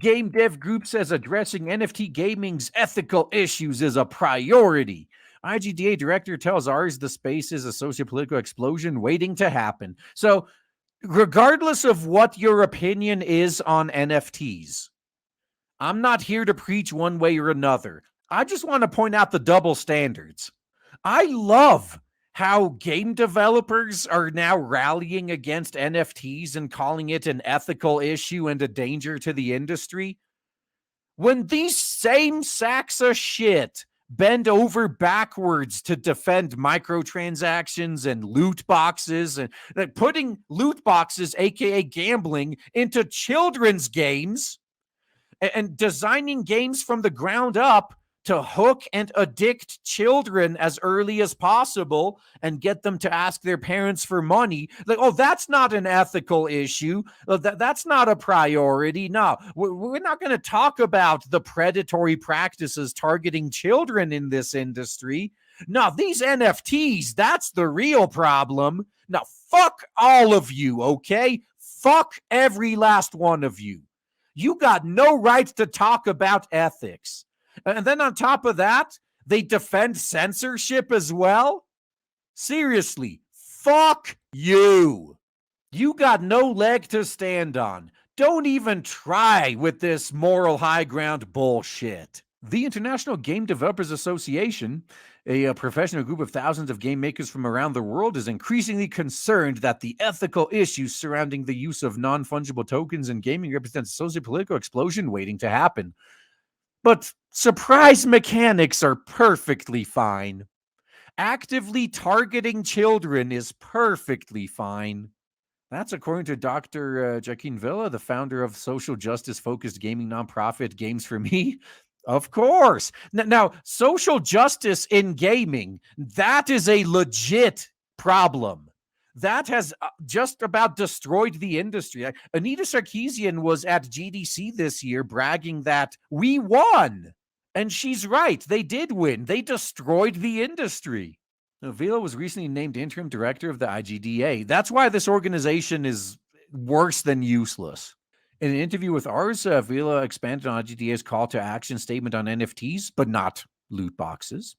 Game dev group says addressing NFT gaming's ethical issues is a priority. IGDA director tells ours the space is a socio-political explosion waiting to happen. So, regardless of what your opinion is on NFTs, I'm not here to preach one way or another. I just want to point out the double standards. I love how game developers are now rallying against NFTs and calling it an ethical issue and a danger to the industry. When these same sacks of shit bend over backwards to defend microtransactions and loot boxes and putting loot boxes, aka gambling, into children's games and designing games from the ground up to hook and addict children as early as possible and get them to ask their parents for money. Like, oh, that's not an ethical issue. That's not a priority. No, we're not going to talk about the predatory practices targeting children in this industry. No, these NFTs, that's the real problem. Now, fuck all of you, okay? Fuck every last one of you. You got no right to talk about ethics. And then on top of that, they defend censorship as well? Seriously, fuck you. You got no leg to stand on. Don't even try with this moral high ground bullshit. The International Game Developers Association, a professional group of thousands of game makers from around the world, is increasingly concerned that the ethical issues surrounding the use of non-fungible tokens in gaming represents a socio-political explosion waiting to happen. But surprise mechanics are perfectly fine. Actively targeting children is perfectly fine. That's according to Dr. Joaquin Villa, the founder of social justice-focused gaming nonprofit Games for Me. Of course. Now, social justice in gaming, that is a legit problem. That has just about destroyed the industry. Anita Sarkeesian was at GDC this year bragging that we won. And she's right. They did win. They destroyed the industry. Vila was recently named interim director of the IGDA. That's why this organization is worse than useless. In an interview with ours, Vila expanded on IGDA's call to action statement on NFTs, but not loot boxes.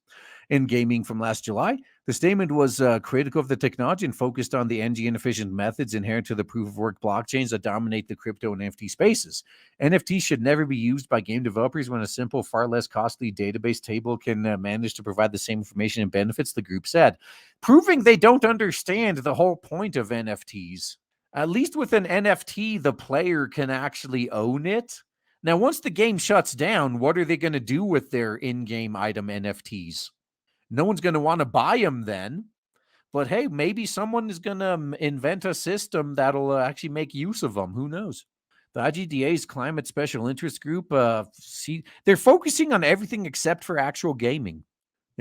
In gaming from last July, the statement was critical of the technology and focused on the energy-inefficient methods inherent to the proof-of-work blockchains that dominate the crypto and NFT spaces. NFTs should never be used by game developers when a simple, far less costly database table can manage to provide the same information and benefits, the group said, proving they don't understand the whole point of NFTs. At least with an NFT, the player can actually own it. Now, once the game shuts down, what are they going to do with their in-game item NFTs? No one's going to want to buy them then. But hey, maybe someone is going to invent a system that'll actually make use of them. Who knows? The IGDA's Climate Special Interest Group, they're focusing on everything except for actual gaming.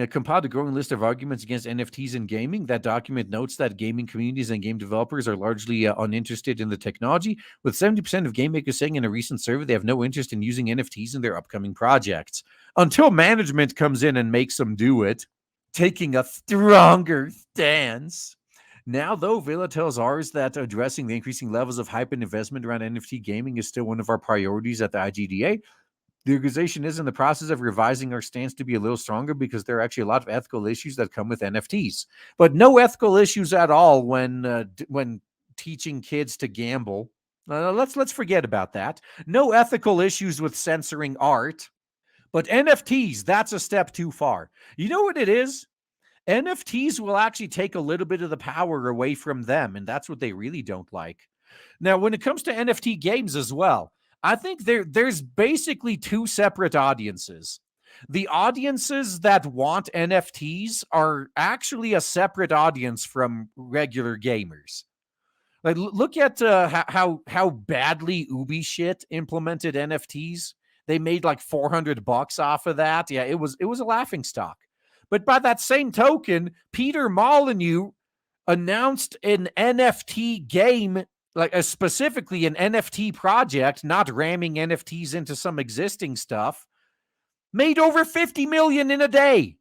Compiled a growing list of arguments against NFTs in gaming. That document notes that gaming communities and game developers are largely uninterested in the technology, with 70% of game makers saying in a recent survey they have no interest in using NFTs in their upcoming projects. Until management comes in and makes them do it, taking a stronger stance. Now, though, Villa tells ours that addressing the increasing levels of hype and investment around NFT gaming is still one of our priorities at the IGDA. The organization is in the process of revising our stance to be a little stronger because there are actually a lot of ethical issues that come with NFTs, but no ethical issues at all when teaching kids to gamble. Let's forget about that. No ethical issues with censoring art, but NFTs, that's a step too far. You know what it is? NFTs will actually take a little bit of the power away from them, and that's what they really don't like. Now, when it comes to NFT games as well, I think there's basically two separate audiences. The audiences that want NFTs are actually a separate audience from regular gamers. Like, look at how badly Ubi shit implemented NFTs. They made like $400 off of that. Yeah, it was a laughingstock. But by that same token, Peter Molyneux announced an NFT game, like specifically an NFT project, not ramming NFTs into some existing stuff, made over 50 million in a day.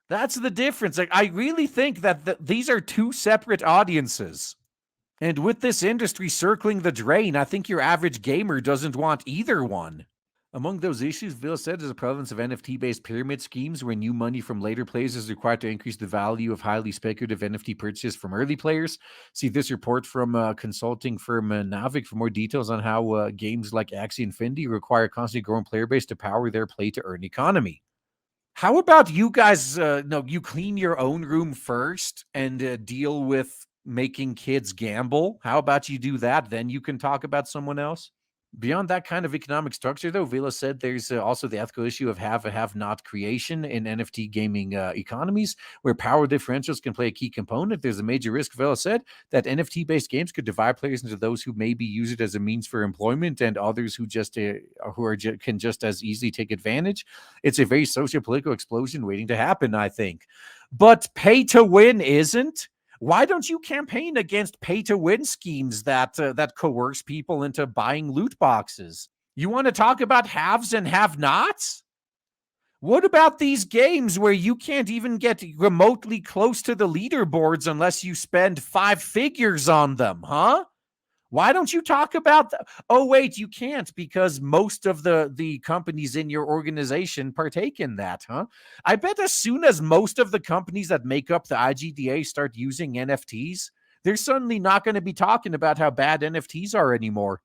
That's the difference. Like, I really think that these are two separate audiences. And with this industry circling the drain, I think your average gamer doesn't want either one. Among those issues, Villa said, is the prevalence of NFT-based pyramid schemes where new money from later players is required to increase the value of highly speculative NFT purchases from early players. See this report from consulting firm Navic for more details on how games like Axie Infinity require a constantly growing player base to power their play-to-earn economy. How about you guys, no, you clean your own room first and deal with making kids gamble? How about you do that? Then you can talk about someone else. Beyond that kind of economic structure, though, Vila said there's also the ethical issue of have-not creation in NFT gaming economies, where power differentials can play a key component. There's a major risk, Vila said, that NFT-based games could divide players into those who maybe use it as a means for employment and others who can just as easily take advantage. It's a very socio-political explosion waiting to happen, I think. But pay to win isn't. Why don't you campaign against pay-to-win schemes that coerce people into buying loot boxes? You want to talk about haves and have-nots? What about these games where you can't even get remotely close to the leaderboards unless you spend 5 figures on them, huh? Why don't you talk about oh, wait, you can't because most of the companies in your organization partake in that, huh? I bet as soon as most of the companies that make up the IGDA start using NFTs, they're suddenly not going to be talking about how bad NFTs are anymore.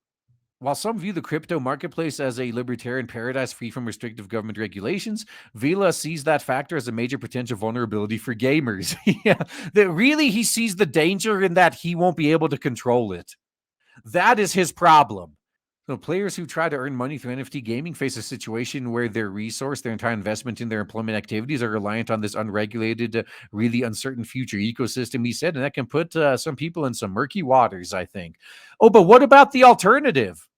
While some view the crypto marketplace as a libertarian paradise free from restrictive government regulations, Vila sees that factor as a major potential vulnerability for gamers. Yeah, that really he sees the danger in that he won't be able to control it. That is his problem. So players who try to earn money through NFT gaming face a situation where their resource, their entire investment in their employment activities are reliant on this unregulated, really uncertain future ecosystem, he said, and that can put some people in some murky waters, I think. Oh, but what about the alternative?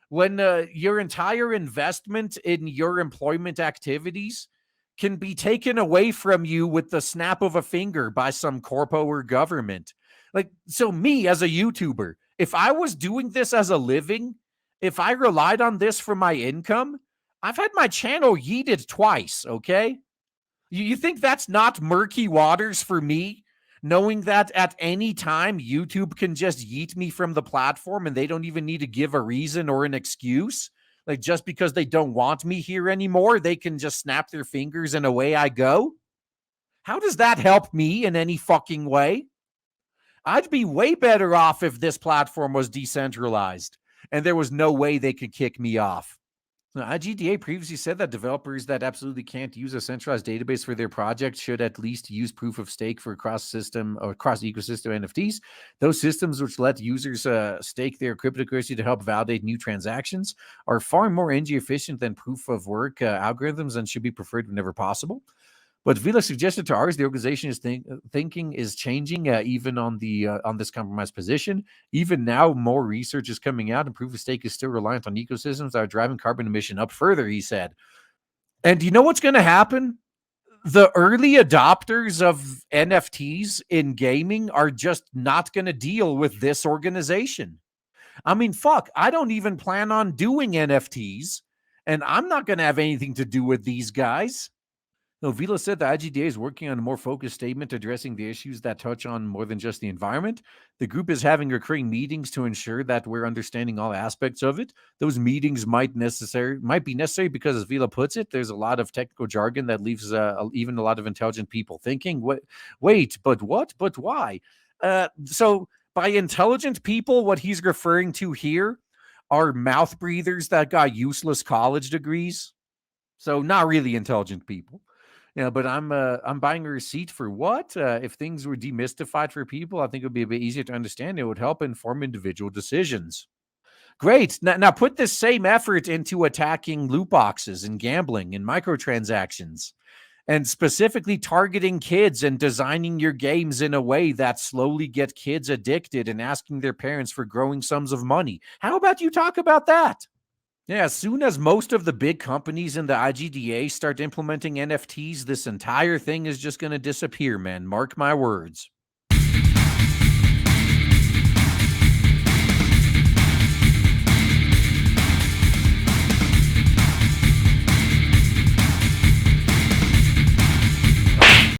When your entire investment in your employment activities can be taken away from you with the snap of a finger by some corpo or government. Like, so me as a YouTuber, if I was doing this as a living, if I relied on this for my income, I've had my channel yeeted twice, okay? You think that's not murky waters for me? Knowing that at any time YouTube can just yeet me from the platform and they don't even need to give a reason or an excuse? Like, just because they don't want me here anymore, they can just snap their fingers and away I go? How does that help me in any fucking way? I'd be way better off if this platform was decentralized and there was no way they could kick me off. IGDA previously said that developers that absolutely can't use a centralized database for their project should at least use proof of stake for cross-system or cross-ecosystem NFTs. Those systems which let users stake their cryptocurrency to help validate new transactions are far more energy efficient than proof of work algorithms and should be preferred whenever possible. But Vila suggested to ours, the organization is thinking is changing even on this compromised position. Even now, more research is coming out, and proof of stake is still reliant on ecosystems that are driving carbon emission up further, he said. And you know what's going to happen? The early adopters of NFTs in gaming are just not going to deal with this organization. I mean, fuck, I don't even plan on doing NFTs, and I'm not going to have anything to do with these guys. No, Vila said the IGDA is working on a more focused statement addressing the issues that touch on more than just the environment. The group is having recurring meetings to ensure that we're understanding all aspects of it. Those meetings might be necessary because, as Vila puts it, there's a lot of technical jargon that leaves even a lot of intelligent people thinking, wait, but what? But why? So by intelligent people, what he's referring to here are mouth breathers that got useless college degrees. So not really intelligent people. Yeah, but I'm buying a receipt for what? If things were demystified for people, I think it would be a bit easier to understand. It would help inform individual decisions. Great. Now put this same effort into attacking loot boxes and gambling and microtransactions, and specifically targeting kids and designing your games in a way that slowly get kids addicted and asking their parents for growing sums of money. How about you talk about that? Yeah, as soon as most of the big companies in the IGDA start implementing NFTs, this entire thing is just going to disappear, man. Mark my words.